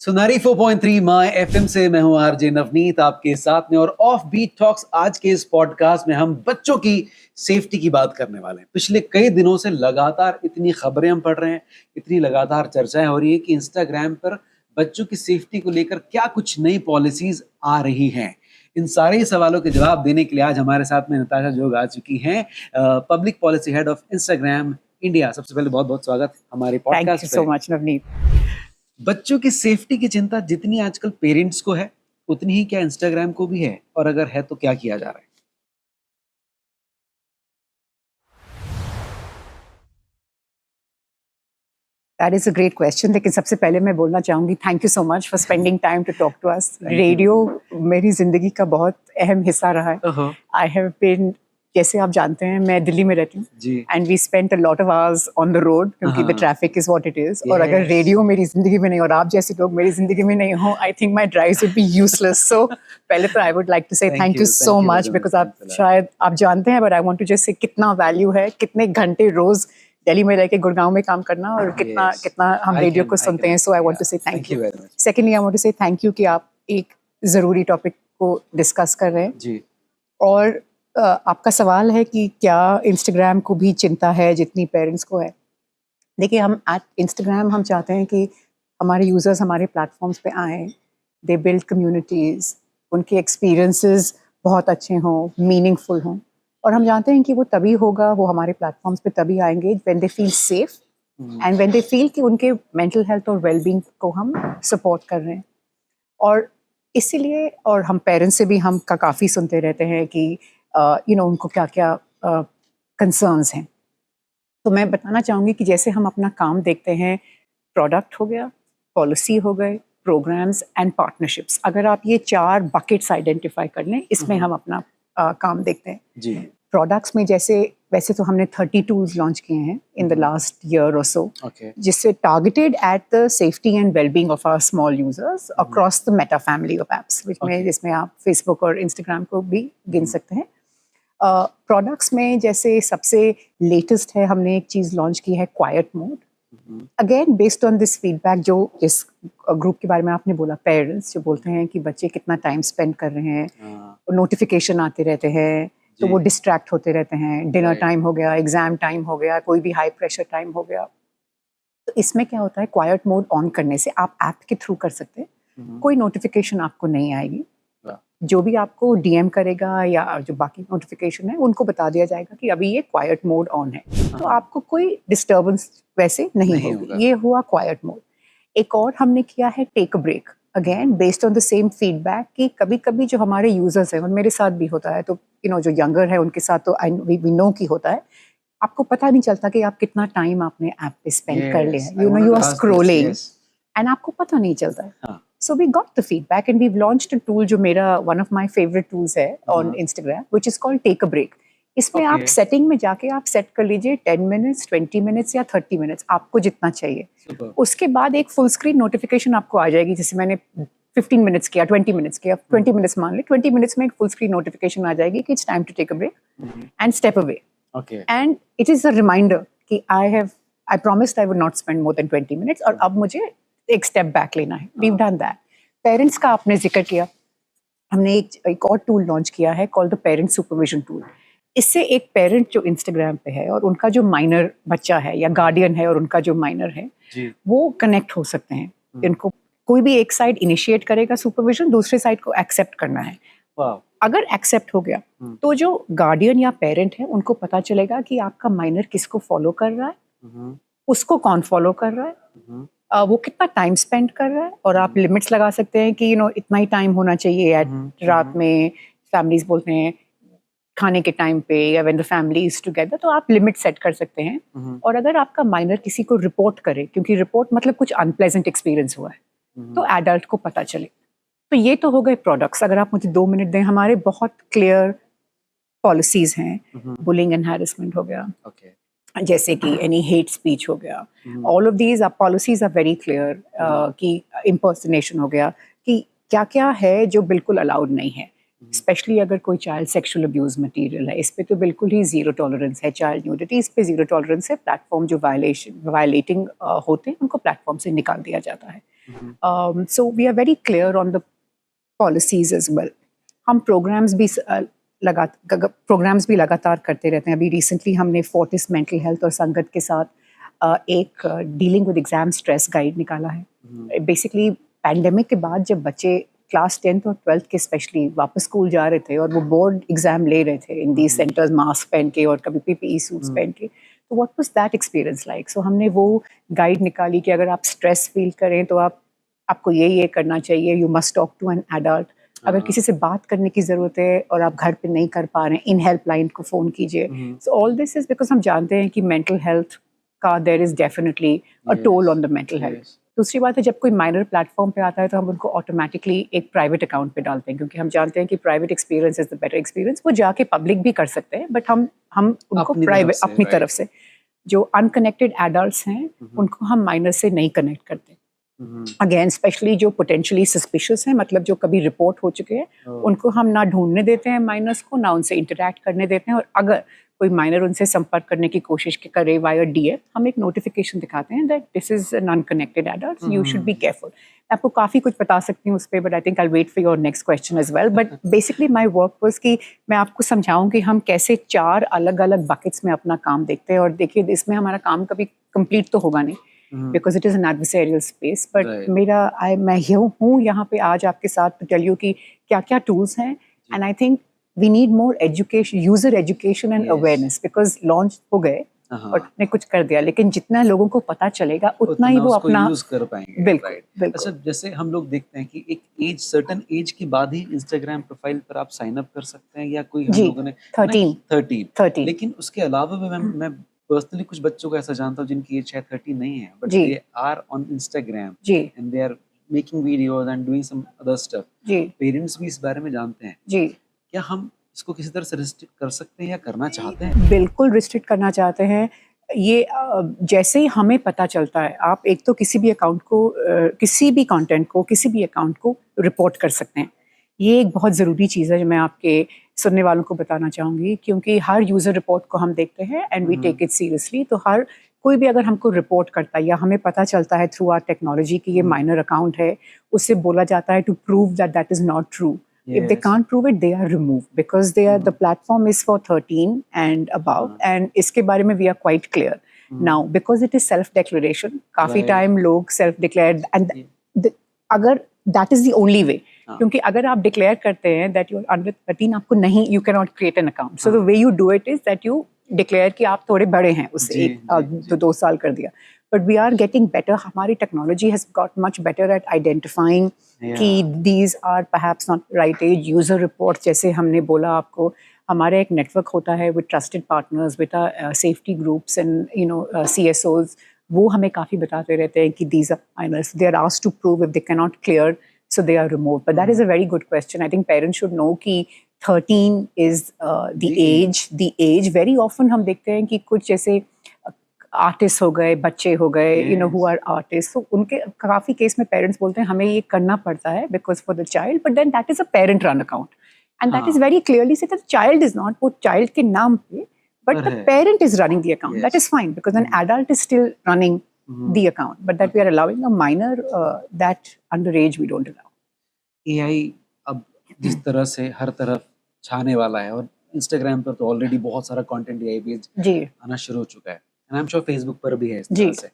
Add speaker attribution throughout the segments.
Speaker 1: Sunari 4.3 my FM से मैं हूं आरजे नवनीत आपके साथ में। और ऑफ बीट टॉक्स आज के इस पॉडकास्ट में हम बच्चों की सेफ्टी की बात करने वाले हैं। पिछले कई दिनों से लगातार इतनी खबरें हम पढ़ रहे हैं, इतनी लगातार चर्चाएं हो रही है कि इंस्टाग्राम पर बच्चों की सेफ्टी को लेकर क्या कुछ नई पॉलिसीज आ रही हैं। इन सारे सवालों के जवाब देने के लिए आज हमारे साथ में नताशा जोग आ चुकी हैं, public policy head of Instagram India. सबसे पहले बहुत बहुत स्वागत हमारे पॉडकास्ट पे।
Speaker 2: Thank you so much Navneet.
Speaker 1: बच्चों की सेफ्टी की चिंता जितनी आजकल पेरेंट्स को है, उतनी ही क्या इंस्टाग्राम को भी है? और अगर है तो क्या किया जा रहा है?
Speaker 2: That is a great question. लेकिन सबसे पहले मैं बोलना चाहूँगी thank you so much for spending time to talk to us.
Speaker 1: Thank you.
Speaker 2: Radio मेरी जिंदगी का बहुत अहम हिस्सा रहा है।
Speaker 1: ओहो,
Speaker 2: आई हैव बीन, जैसे आप जानते हैं मैं दिल्ली में रहती हूँ
Speaker 1: जी,
Speaker 2: and we spent a lot of hours on the road क्योंकि द
Speaker 1: हाँ,
Speaker 2: traffic is what it is. और अगर
Speaker 1: yes.
Speaker 2: रेडियो मेरी जिंदगी में नहीं और आप जैसे लोग मेरी जिंदगी में नहीं हो, I think my drives would be useless. So पहले तो I would like to say thank you so much because आप शायद आप जानते हैं, but I want to just say कितना वैल्यू है, कितने घंटे रोज दिल्ली में रह के गुड़गांव में काम करना और कितना
Speaker 1: Yes.
Speaker 2: कितना हम
Speaker 1: I
Speaker 2: रेडियो
Speaker 1: can-
Speaker 2: को
Speaker 1: I
Speaker 2: सुनते
Speaker 1: can-
Speaker 2: हैं। So I want to
Speaker 1: yeah,
Speaker 2: say thank
Speaker 1: thank you
Speaker 2: you.
Speaker 1: very much.
Speaker 2: Secondly I want to say thank you कि आप एक ज़रूरी टॉपिक को डिस्कस कर रहे हैं।
Speaker 1: जी,
Speaker 2: और आपका सवाल है कि क्या इंस्टाग्राम को भी चिंता है जितनी पेरेंट्स को है। देखिए, हम एट इंस्टाग्राम हम चाहते हैं कि हमारे यूज़र्स हमारे प्लेटफॉर्म्स पे आएँ, दे बिल्ड कम्युनिटीज़, उनके एक्सपीरियंसेस बहुत अच्छे हों, मीनिंगफुल हों। और हम जानते हैं कि वो तभी होगा, वो हमारे प्लेटफॉर्म्स पे तभी आएंगे when they feel safe and when they feel कि उनके मेंटल हेल्थ और वेलबींग को हम सपोर्ट कर रहे हैं। और इसीलिए, और हम पेरेंट्स से भी हम का काफ़ी सुनते रहते हैं कि उनको क्या क्या कंसर्न्स हैं। तो मैं बताना चाहूँगी कि जैसे हम अपना काम देखते हैं, प्रोडक्ट हो गया, पॉलिसी हो गए, प्रोग्राम्स एंड पार्टनरशिप्स, अगर आप ये 4 बकेट्स आइडेंटिफाई कर लें, इसमें हम अपना काम देखते हैं।
Speaker 1: जी,
Speaker 2: प्रोडक्ट्स में जैसे वैसे तो हमने 30 टूल्स लॉन्च किए हैं इन द लास्ट ईयर और सो,
Speaker 1: ओके,
Speaker 2: जिससे targeted at the safety and wellbeing of our small users across the Meta family of apps,
Speaker 1: Okay.
Speaker 2: जिसमें आप फेसबुक और इंस्टाग्राम को भी गिन सकते हैं। प्रोडक्ट्स में जैसे सबसे लेटेस्ट है, हमने एक चीज़ लॉन्च की है, quite mode. Again based on this feedback, जो इस ग्रुप के बारे में आपने बोला, पेरेंट्स जो बोलते हैं कि बच्चे कितना टाइम स्पेंड कर रहे हैं, नोटिफिकेशन आते रहते हैं तो वो डिस्ट्रैक्ट होते रहते हैं, डिनर टाइम हो गया, एग्जाम टाइम हो गया, कोई भी हाई प्रेशर टाइम हो गया। तो इसमें क्या होता है, क्वाइट मोड ऑन करने से आप ऐप के थ्रू कर सकते हैं, कोई नोटिफिकेशन आपको नहीं आएगी। जो भी आपको डीएम करेगा या जो बाकी नोटिफिकेशन है उनको बता दिया जाएगा कि अभी ये क्वाइट मोड ऑन है, तो आपको कोई डिस्टर्बेंस वैसे नहीं होगी। ये हुआ क्वाइट मोड। एक और हमने किया है take a break, again based on the same feedback कि कभी कभी जो हमारे यूजर्स हैं, और मेरे साथ भी होता है, तो जो यंगर है उनके साथ तो वी नो की होता है, आपको पता नहीं चलता कि आप कितना टाइम आपने ऐप पे स्पेंड कर लिया है। यू आर स्क्रोलिंग एंड आपको पता नहीं चलता है। So we got the feedback and we've launched a tool जो मेरा one of my favorite tools है on Instagram, which is called Take a Break. इसमें आप सेटिंग में जाके आप सेट कर लीजिए 10 मिनट्स, 20 मिनट्स या 30 मिनट्स, आपको जितना चाहिए। उसके बाद एक फुल स्क्रीन नोटिफिकेशन आपको आ जाएगी। जैसे मैंने 15 मिनट्स किया, 20 मिनट्स किया, 20 मिनट्स मान ले, 20 मिनट्स में एक फुल स्क्रीन नोटिफिकेशन आ जाएगी कि it's time to take a break and step away. And it is a reminder कि I promised I would not spend more than 20 minutes और अब मुझे एक स्टेप बैक लेना है। We have done that. Parents का आपने जिक्र किया, हमने एक और टूल लॉन्च किया है called the parent supervision tool. इससे एक पेरेंट जो इंस्टाग्राम पे है और उनका जो माइनर बच्चा है या गार्डियन है और उनका जो माइनर है वो कनेक्ट हो सकते हैं। इनको कोई भी एक साइड इनिशिएट करेगा सुपरविजन, दूसरे साइड को एक्सेप्ट करना है। अगर एक्सेप्ट हो गया तो जो गार्डियन या पेरेंट है उनको पता चलेगा कि आपका माइनर किसको फॉलो कर रहा है, उसको कौन फॉलो कर रहा है, वो कितना टाइम स्पेंड कर रहा है। और आप लिमिट्स लगा सकते हैं कि इतना ही टाइम होना चाहिए एट रात में, फैमिलीज बोलते हैं खाने के टाइम पे या when the family is together, तो आप लिमिट सेट कर सकते हैं। और अगर आपका माइनर किसी को रिपोर्ट करे, क्योंकि रिपोर्ट मतलब कुछ अनप्लेजेंट एक्सपीरियंस हुआ है, तो एडल्ट को पता चले। तो ये तो हो गए प्रोडक्ट्स। अगर आप मुझे 2 मिनट दें, हमारे बहुत क्लियर पॉलिसीज हैं। बुलिंग एंड हैरेसमेंट हो गया, जैसे कि एनी हेट स्पीच हो गया, all of these policies are very clear. कि इम्पर्सनेशन हो गया, कि क्या क्या है जो बिल्कुल अलाउड नहीं है। स्पेशली अगर कोई चाइल्ड सेक्सुअल अब्यूज मटेरियल है, इस पे तो बिल्कुल ही जीरो टॉलरेंस है। चाइल्ड न्यूडिटी, इस पे जीरो टॉलरेंस है। प्लेटफॉर्म जो वायलेटिंग होते हैं उनको प्लेटफॉर्म से निकाल दिया जाता है। So we are very clear on the policies as well. हम प्रोग्राम्स भी लगातार करते रहते हैं. अभी रिसेंटली हमने फोर्टिस मेंटल हेल्थ और संगत के साथ एक dealing with exam stress guide निकाला है. बेसिकली पैंडेमिक के बाद जब बच्चे क्लास 10th और 12th के स्पेशली वापस स्कूल जा रहे थे और वो बोर्ड एग्जाम ले रहे थे इन दी सेंटर्स मास्क पहन के और कभी पीपीई सूट्स पहन के, तो what was that experience like? So हमने वो गाइड निकाली कि अगर आप स्ट्रेस फील करें तो आपको ये करना चाहिए. You must talk to an adult. अगर किसी से बात करने की ज़रूरत है और आप घर पे नहीं कर पा रहे हैं, इन हेल्पलाइन को फ़ोन कीजिए. So all this is because हम जानते हैं कि मेंटल हेल्थ का there is definitely a toll on the mental health. दूसरी बात है, जब कोई माइनर प्लेटफॉर्म पे आता है तो हम उनको ऑटोमेटिकली एक प्राइवेट अकाउंट पे डालते हैं, क्योंकि हम जानते हैं कि private experience is the better experience. वो जाके पब्लिक भी कर सकते हैं, बट हम उनको प्राइवेट अपनी तरफ से, जो अनकनेक्टेड एडल्ट्स हैं उनको हम माइनर से नहीं कनेक्ट करते. अगेन स्पेशली जो पोटेंशियली सस्पिशियस हैं, मतलब जो कभी रिपोर्ट हो चुके हैं, उनको हम ना ढूंढने देते हैं माइनर्स को, ना उनसे इंटरैक्ट करने देते हैं. और अगर कोई माइनर उनसे संपर्क करने की कोशिश करे वाया डीएम, हम एक नोटिफिकेशन दिखाते हैं that this is an unconnected adult, you should be careful. आपको काफ़ी कुछ बता सकती हूँ उस पर, but I think I wait for your next question as well. But basically my work was कि मैं आपको समझाऊँ कि हम कैसे 4 अलग अलग बकेट्स में अपना काम देखते हैं. और देखिए, इसमें हमारा काम कभी कंप्लीट तो होगा नहीं, because it is an adversarial space, but मैं हूँ यहाँ पे आज आपके साथ to tell you कि क्या tools हैं. And I think we need more education, user education and awareness, because launch हो गए और ने कुछ कर दिया, लेकिन जितना लोगों को पता चलेगा उतना ही वो अपना
Speaker 1: यूज कर पाएंगे.
Speaker 2: बिल्कुल.
Speaker 1: अच्छा, जैसे हम लोग देखते हैं कि एक सर्टेन एज के बाद ही इंस्टाग्राम प्रोफाइल पर आप साइन अप कर सकते हैं, या कोई हम लोगों ने 13, लेकिन उसके अलावा भी मैं पर्सनली कुछ बच्चों को ऐसा जानता हूँ जिनकी एज शायद 30 नहीं है, but they are on Instagram and they are making videos and doing some other stuff. Parents भी इस बारे में जानते हैं. क्या हम इसको किसी तरह से रिस्ट्रिक्ट कर सकते हैं या करना चाहते हैं?
Speaker 2: बिल्कुल रिस्ट्रिक्ट करना चाहते हैं. ये जैसे ही हमें पता चलता है, आप एक तो किसी भी अकाउंट को, किसी भी कंटेंट को, किसी भी अकाउंट को रिपोर्ट कर सकते हैं. ये एक बहुत ज़रूरी चीज़ है जो मैं आपके सुनने वालों को बताना चाहूँगी, क्योंकि हर यूज़र रिपोर्ट को हम देखते हैं and we take it seriously. तो हर कोई भी अगर हमको रिपोर्ट करता है या हमें पता चलता है थ्रू आर टेक्नोलॉजी कि ये माइनर अकाउंट है, उससे बोला जाता है to prove that is not true. If they can't prove it, they are removed, because the platform is for 13 and above, and इसके बारे में we are quite clear. Now, because it is self-declaration, काफ़ी time लोग self-declare, and अगर that is the only way, क्योंकि अगर आप declare करते हैं that you are under 13, आपको नहीं, you cannot create an account. So the way you do it is that you declare कि आप थोड़े बड़े हैं, उससे 2 साल कर दिया. But we are getting better. हमारी technology has got much better at identifying कि these are perhaps not right age. User reports, जैसे हमने बोला आपको, हमारा एक नेटवर्क होता है with trusted partners, with safety groups and CSOs. वो हमें काफ़ी बताते रहते हैं कि these are minors. They are asked to prove if they cannot clear, so they are removed. But that is a very good question. I think parents should know कि 13 is the age. The age. Very often हम देखते हैं कि कुछ जैसे artist हो गए, बच्चे हो गए, हु आर आर्टिस्ट, तो उनके काफ़ी केस में पेरेंट्स बोलते हैं हमें ये करना पड़ता है because for the child, but then that is a parent run account and that is very clearly say that child is not, वो चाइल्ड के नाम पे, but the parent is running the account. That is fine because an adult is still running the account, but that we are allowing a minor, that under age we don't allow.
Speaker 1: AI अब जिस तरह से हर तरफ छाने वाला है, और Instagram पर तो ऑलरेडी बहुत सारा कंटेंट एआई बेस्ड आना शुरू हो चुका है, and I am sure Facebook पर भी है इस तरह से.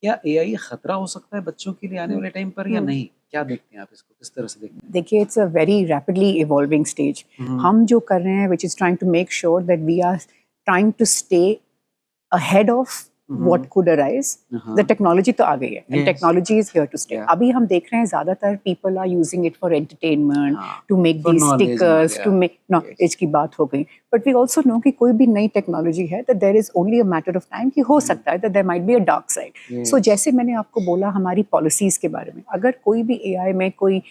Speaker 1: क्या एआई खतरा हो सकता है बच्चों के लिए आने वाले टाइम पर या नहीं? क्या देखते हैं आप इसको, किस तरह से देखते हैं?
Speaker 2: देखिए, it's a very rapidly evolving stage. हम जो कर रहे हैं, which is trying to make sure that we are trying to stay ahead of what could arise. The technology तो आ गई है, and technology is here to stay. अभी हम देख रहे हैं ज़्यादातर people are using it for entertainment, to make these stickers, to make knowledge की बात हो गई. But we also know कि कोई भी नई टेक्नोलॉजी है that there is only a matter of time कि हो सकता है that there might be a dark side. So जैसे मैंने आपको बोला हमारी policies के बारे में, अगर कोई भी AI में कोई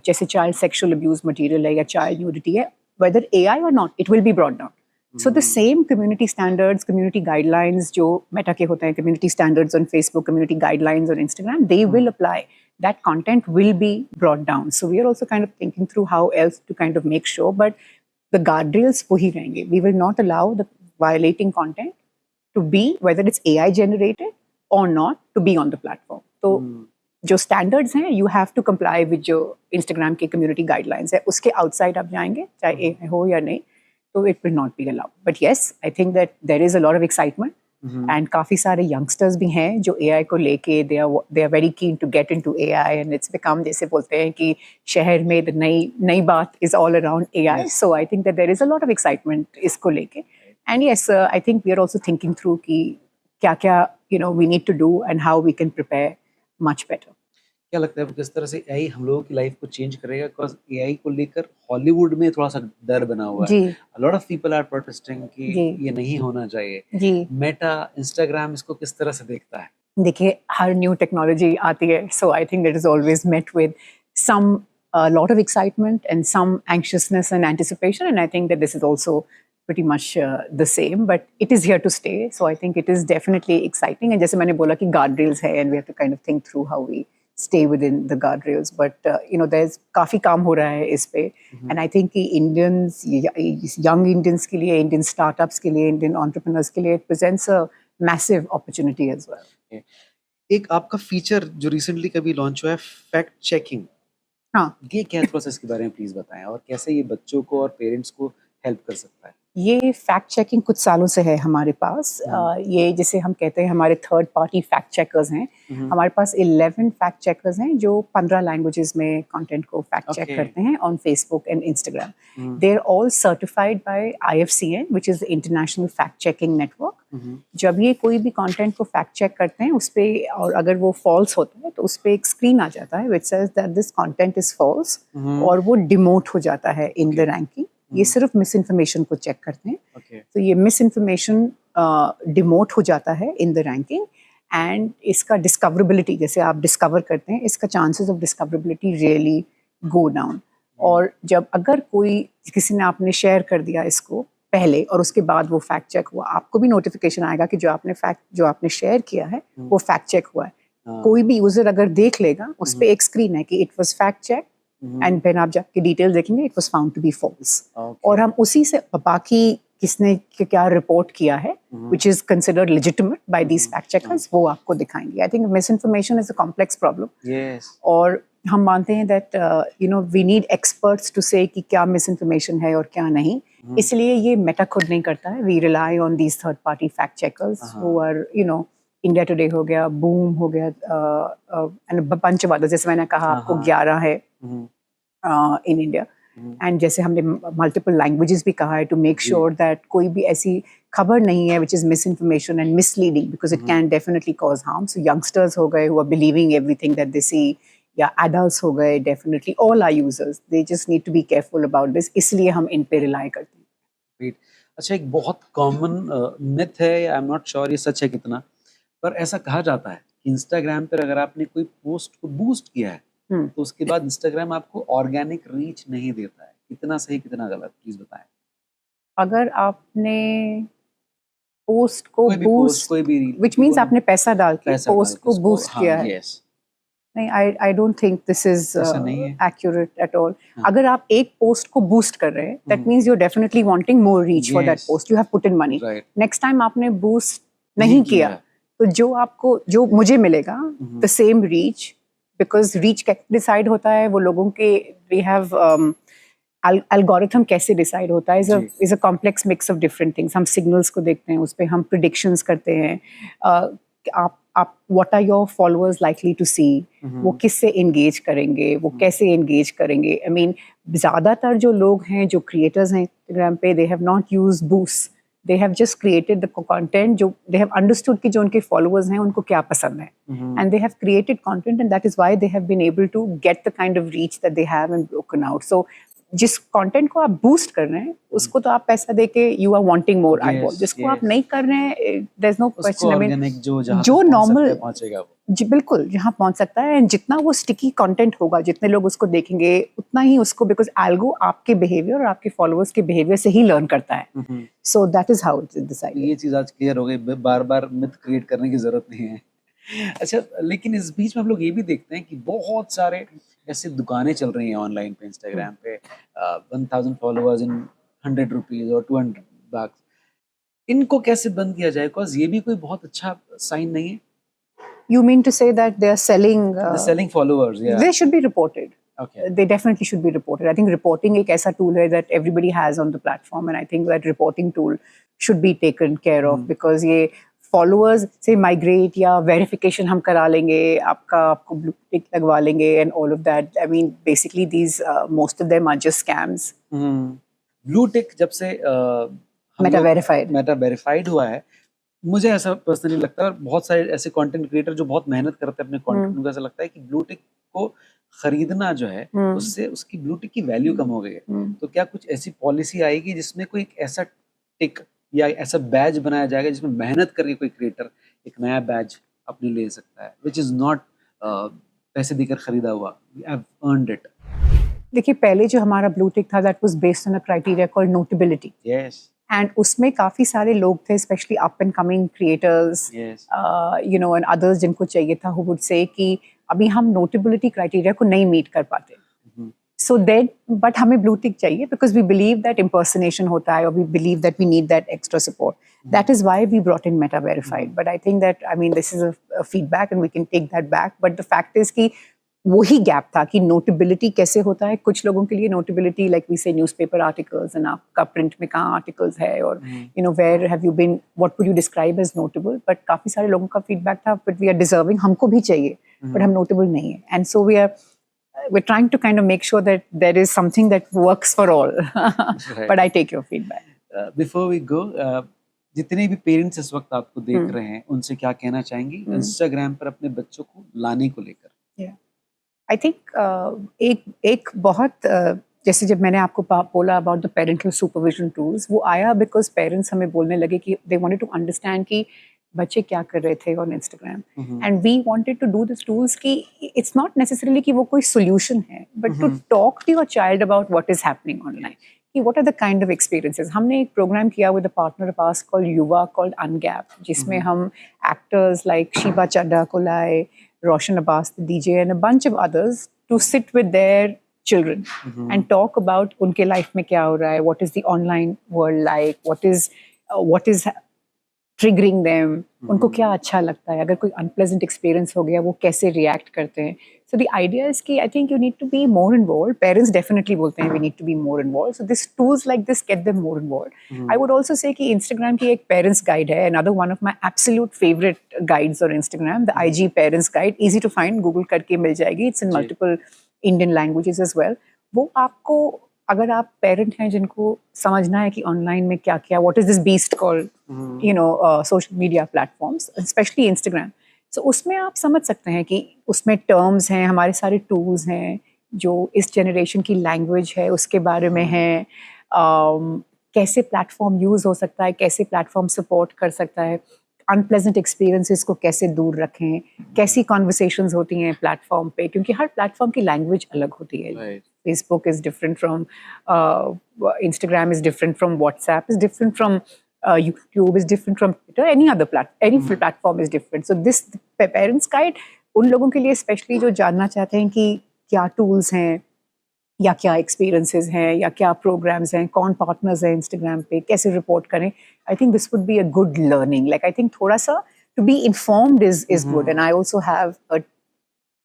Speaker 2: जैसे child sexual abuse material है या child nudity है, whether AI or not, it will be brought down. So the same community standards, community guidelines जो Meta के होते हैं, community standards on Facebook, community guidelines on Instagram, they will apply. That content will be brought down. So we are also kind of thinking through how else to kind of make sure, but the guardrails वही रहेंगे. We will not allow the violating content to be, whether it's AI generated or not, to be on the platform. So जो standards हैं you have to comply with जो Instagram की community guidelines है, उसके outside आप जाएंगे चाहे ए हो या नहीं, तो it will not be allowed. But yes, I think that there is a lot of excitement and काफ़ी सारे यंगस्टर्स भी हैं जो एआई को लेके they are very keen to get into AI and it's become, जैसे बोलते हैं कि शहर में नई नई बात is all around AI. So I think that there is a lot of excitement इसको लेके. And yes, I think we are also thinking through कि क्या क्या we need to do and how we can prepare much better.
Speaker 1: क्या लगता है आपको किस तरह से एआई हम लोगों की लाइफ को चेंज करेगा? बिकॉज एआई को लेकर हॉलीवुड में थोड़ा सा डर बना हुआ है.
Speaker 2: जी
Speaker 1: a lot of people are protesting कि
Speaker 2: जी
Speaker 1: ये नहीं होना चाहिए.
Speaker 2: जी.
Speaker 1: मेटा, इंस्टाग्राम इसको किस तरह से देखता है?
Speaker 2: देखिए, हर न्यू टेक्नोलॉजी आती है, so I think it is always met with some lot of excitement and some anxiousness and anticipation, and I think that this is also pretty much the same, but it is here to stay. So I think it is definitely exciting, and जैसे मैंने बोला कि guardrails है and we have to kind of think through how we stay within the guardrails, but there's काफ़ी काम हो रहा है इस पे. And I think कि Indians, young Indians के लिए, Indian startups के लिए, Indian entrepreneurs के लिए, it presents a massive opportunity as well.
Speaker 1: एक आपका फीचर जो रिसेंटली कभी लॉन्च हुआ है, फैक्ट चेकिंग,
Speaker 2: हाँ,
Speaker 1: ये क्या प्रोसेस के बारे में प्लीज बताएं, और कैसे ये बच्चों को और पेरेंट्स को हेल्प कर सकता है?
Speaker 2: ये फैक्ट चेकिंग कुछ सालों से है हमारे पास. ये जिसे हम कहते हैं हमारे थर्ड पार्टी फैक्ट चेकर्स हैं. हमारे पास 11 फैक्ट चेकर्स हैं जो 15 लैंग्वेजेस में कंटेंट को फैक्ट चेक
Speaker 1: Okay.
Speaker 2: करते हैं on Facebook and Instagram. They are all certified by IFCN, which is the international fact checking network. जब ये कोई भी कंटेंट को फैक्ट चेक करते हैं उस पे, और अगर वो फॉल्स होता है तो उस पे एक स्क्रीन आ जाता है which says that this content is false, और वो डिमोट हो जाता है इन द रैंकिंग. ये सिर्फ मिस इन्फॉर्मेशन को चेक करते हैं.
Speaker 1: Okay.
Speaker 2: तो ये मिस इन्फॉर्मेशन डिमोट हो जाता है इन द रैंकिंग, एंड इसका डिस्कवरेबिलिटी, जैसे आप डिस्कवर करते हैं, इसका chances of discoverability really go down. और जब अगर कोई किसी ने आपने शेयर कर दिया इसको पहले और उसके बाद वो फैक्ट चेक हुआ, आपको भी नोटिफिकेशन आएगा कि जो आपने शेयर किया है वो फैक्ट चेक हुआ है. कोई भी यूजर अगर देख लेगा, उस पर एक स्क्रीन है कि it was fact check, and फिर आप जाके डिटेल देखेंगे it was found to be false. और हम उसी से बाकी किसने क्या रिपोर्ट किया है which is considered legitimate by these fact checkers, वो आपको दिखाएंगे. I think misinformation is a complex problem. और हम मानते हैं that we need experts to say कि क्या मिस इन्फॉर्मेशन है और क्या नहीं. इसलिए ये मेटा खुद नहीं करता है. We rely on these third party fact checkers who are India Today हो गया, बूम हो गया, एंड बंच ऑफ अदर्स. जैसे मैंने कहा आपको 11 है इन इंडिया. एंड जैसे हमने मल्टीपल लैंग्वेजेस भी कहा है टू मेक श्योर दैट कोई भी ऐसी खबर नहीं है which is misinformation and misleading, because it can definitely cause harm. So youngsters हो गए who are believing everything that they see, या एडल्ट्स हो गए, definitely all are users, they just need to be careful about this. इसलिए हम इन पे rely करते हैं.
Speaker 1: Great. अच्छा, एक बहुत कॉमन मिथ है, आई एम नॉट श्योर ये सच है कितना, पर ऐसा कहा जाता है कि इंस्टाग्राम पर अगर आपने कोई पोस्ट को बूस्ट किया है तो उसके बाद इंस्टाग्राम आपको ऑर्गेनिक रीच नहीं देता है. कितना सही कितना गलत, प्लीज बताएं.
Speaker 2: अगर आपने पोस्ट को
Speaker 1: कोई भी पोस्ट,
Speaker 2: बूस्ट,
Speaker 1: कोई भी
Speaker 2: विच मीन्स आपने पैसा डाल के पोस्ट को बूस्ट किया है.
Speaker 1: yes.
Speaker 2: नहीं, I don't think this is
Speaker 1: ऐसा नहीं है.
Speaker 2: Accurate at all. अगर आप एक पोस्ट को बूस्ट कर रहे हैं, that means you are definitely wanting more reach for that
Speaker 1: Yes.
Speaker 2: Post. You have put in money.
Speaker 1: Right.
Speaker 2: Next time आपने बूस्ट नहीं किया तो जो मुझे मिलेगा the same reach, because reach decide होता है वो लोगों के, वी हैव एल्गोरिथम कैसे डिसाइड होता है is a complex mix of different things. हम सिग्नल्स को देखते हैं, उस पर हम प्रिडिक्शंस करते हैं. आप what are your followers likely to see, वो किससे एंगेज करेंगे, वो कैसे एंगेज करेंगे. आई मीन ज़्यादातर जो लोग हैं, जो क्रिएटर्स हैं इंस्टाग्राम पे, they have not used boost, they have just created the content, जो they have understood कि जो उनके followers हैं उनको क्या पसंद है, and they have created content, and that is why they have been able to get the kind of reach that they have and broken out. So जिस कंटेंट को आप बूस्ट कर रहे हैं उसको तो आप पैसा देके you are wanting more eyeball. जिसको आप नहीं कर रहे हैं, there is no question. I mean जो नॉर्मल
Speaker 1: पहुंचेगा
Speaker 2: जी बिल्कुल जहाँ पहुंच सकता है, एंड जितना वो स्टिकी कंटेंट होगा, जितने लोग उसको देखेंगे उतना ही उसको, बिकॉज एल्गो आपके बिहेवियर और आपके फॉलोअर्स के बिहेवियर से ही लर्न करता है. So that is how it is decided.
Speaker 1: ये चीज आज क्लियर हो गई, बार बार मिथ क्रिएट करने की जरूरत नहीं है. अच्छा, लेकिन इस बीच में हम लोग ये भी देखते हैं कि बहुत सारे ऐसे दुकानें चल रही हैं ऑनलाइन पे, इंस्टाग्राम पे, 1000 फॉलोअर्स इन 100 रुपीज और 200 bucks. इनको कैसे बंद किया जाए? बिकॉज ये भी कोई बहुत अच्छा साइन नहीं है.
Speaker 2: You mean to say that they are selling?
Speaker 1: They're selling followers. Yeah.
Speaker 2: They should be reported.
Speaker 1: Okay.
Speaker 2: They definitely should be reported. I think reporting एक ऐसा tool है that everybody has on the platform, and I think that reporting tool should be taken care of because ये followers से migrate या verification हम करा लेंगे, आपको blue tick लगवा लेंगे and all of that. I mean, basically these most of them are just scams.
Speaker 1: Blue tick जब से
Speaker 2: Meta
Speaker 1: verified हुआ है, मुझे ऐसा पर्सनली लगता है और बहुत सारे ऐसे कंटेंट क्रिएटर जो बहुत मेहनत करते हैं अपने कंटेंट, उनको ऐसा लगता है कि ब्लू टिक को खरीदना जो है उससे उसकी ब्लू टिक की वैल्यू कम हो गई है। तो क्या कुछ ऐसी पॉलिसी आएगी जिसमें कोई एक ऐसा टिक या ऐसा बैज बनाया जाएगा जिसमें मेहनत करके कोई क्रिएटर एक नया बैज अपने ले सकता है, विच इज नॉट पैसे देकर खरीदा हुआ, आई हैव अर्नड इट।
Speaker 2: देखिए, पहले जो हमारा ब्लू टिक था that was based on a criteria called notability.
Speaker 1: Yes.
Speaker 2: And उसमें काफी सारे लोग थे, specially up and coming creators, you know, and others जिनको चाहिए था, हु वुड से कि अभी हम नोटेबिलिटी क्राइटेरिया को नहीं मीट कर पाते। सो देन बट हमें ब्लू टिक चाहिए because we believe that impersonation होता है और we believe that we need that extra support. That is why we brought in Meta Verified. But I think that, I mean, this is a feedback and we can take that back. But the fact is कि वही gap था कि नोटेबिलिटी कैसे होता है. कुछ लोगों के लिए notability, like we say newspaper articles, and आपका प्रिंट में कहाँ आर्टिकल्स है, और you know where have you been, what would you describe as notable. But काफी सारे लोगों का फीडबैक था, बट वी आर डिजर्विंग, हमको भी चाहिए, बट हम नोटेबल नहीं है. And so we're trying to kind of make sure that there is something that works for all. Right. But I take your feedback.
Speaker 1: Before we go, जितने भी parents इस वक्त आपको देख रहे हैं, उनसे क्या कहना चाहेंगी इंस्टाग्राम पर अपने बच्चों को लाने को लेकर?
Speaker 2: आई थिंक एक बहुत जैसे जब मैंने आपको बोला about the parental supervision tools, वो आया बिकॉज पेरेंट्स हमें बोलने लगे कि दे वांटेड टू अंडरस्टैंड कि बच्चे क्या कर रहे थे on Instagram, and we wanted to do this tools कि इट्स नॉट नेसेसरीली कि वो कोई सोल्यूशन है, but to talk to your child about what is happening online, कि what are the kind of experiences. हमने एक प्रोग्राम किया with a partner of ours called युवा, called Ungap, जिसमें हम actors like Shiva Chadha को लाए, Roshan Abbas the DJ, and a bunch of others to sit with their children and talk about उनके life में क्या हो रहा है, what is the online world like, what is triggering them, उनको क्या अच्छा लगता है, अगर कोई unpleasant experience हो गया वो कैसे react करते हैं. So the idea is कि I think you need to be more involved. Parents definitely बोलते हैं we need to be more involved. So this tools like this get them more involved. I would also say कि Instagram की एक parents guide है, another one of my absolute favorite guides on Instagram, the IG parents guide, easy to find, Google करके मिल जाएगी. It's in multiple Indian languages as well. वो आपको, अगर आप पेरेंट हैं जिनको समझना है कि ऑनलाइन में क्या क्या, what is this beast called, you know, social media platforms, specially Instagram, so उसमें आप समझ सकते हैं कि उसमें टर्म्स हैं, हमारे सारे टूल्स हैं जो इस जनरेशन की लैंग्वेज है उसके बारे में हैं, कैसे प्लेटफॉर्म यूज़ हो सकता है, कैसे प्लेटफॉर्म सपोर्ट कर सकता है, अनप्लेजेंट एक्सपीरियंसेस को कैसे दूर रखें, कैसी कॉन्वर्सेशंस होती हैं प्लेटफॉर्म पे, क्योंकि हर प्लेटफॉर्म की लैंग्वेज अलग होती है. Facebook is different from Instagram, is different from WhatsApp, is different from YouTube, is different from Twitter, any platform is different. So this parents guide उन लोगों के लिए स्पेशली जो जानना चाहते हैं कि क्या टूल्स हैं या क्या एक्सपीरियंसेस हैं या क्या प्रोग्राम्स हैं, कौन पार्टनर्स हैं इंस्टाग्राम पे, कैसे रिपोर्ट करें. I think this would be a good learning. Like I think थोड़ा सा to be informed is good, and I also have a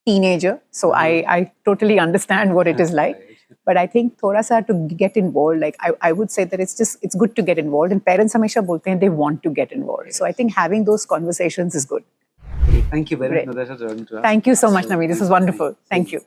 Speaker 2: teenager, so I totally understand what it is like. But I think thoda sa to get involved, like I would say that it's good to get involved, and parents hamesha bolte hain they want to get involved. So I think having those conversations is good.
Speaker 1: Thank you very much, Natasha.
Speaker 2: Thank you so much, Naveen. This was wonderful. Thank you.